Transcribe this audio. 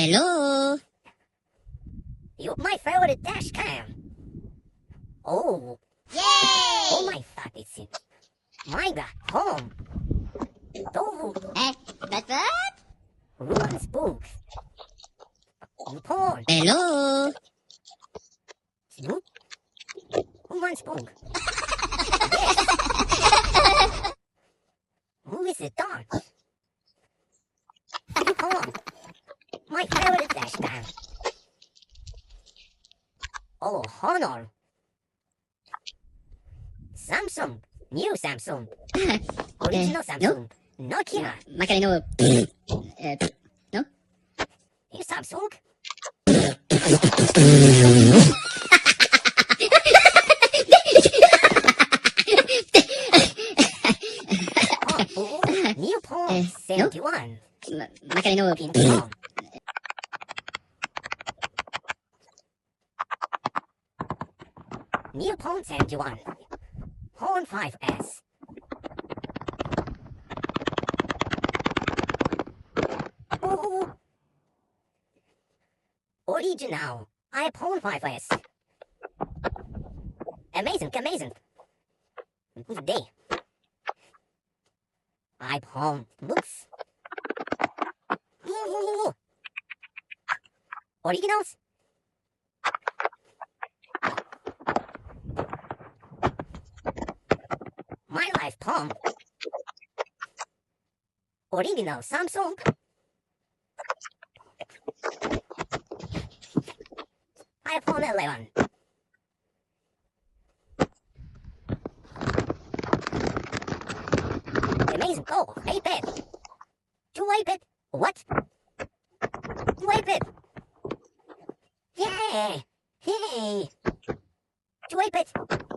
Hello? You're my favorite dash cam. Oh. Yay! Oh my fuck, it's in. My god, home. Oh, That's what? ruins books. Porn. Hello? Snoop. Who wants book? Who is the dog? Porn. My favorite dash cam. Oh, Honor. Samsung. New Samsung. Original Samsung. Nokia. Macareno. No? Is Samsung? Oh, new Pong 71. Macareno. Pin Pong. New Pong 71. Horn 5S. Oh. Original iPhone 5S. Amazing, amazing. Good day. iPhone books. Originals. My life Palm. Original Samsung. iPhone 11. Amazing. Oh, iPad. Two iPad. What? Two iPad. Yeah. Hey. Two iPad.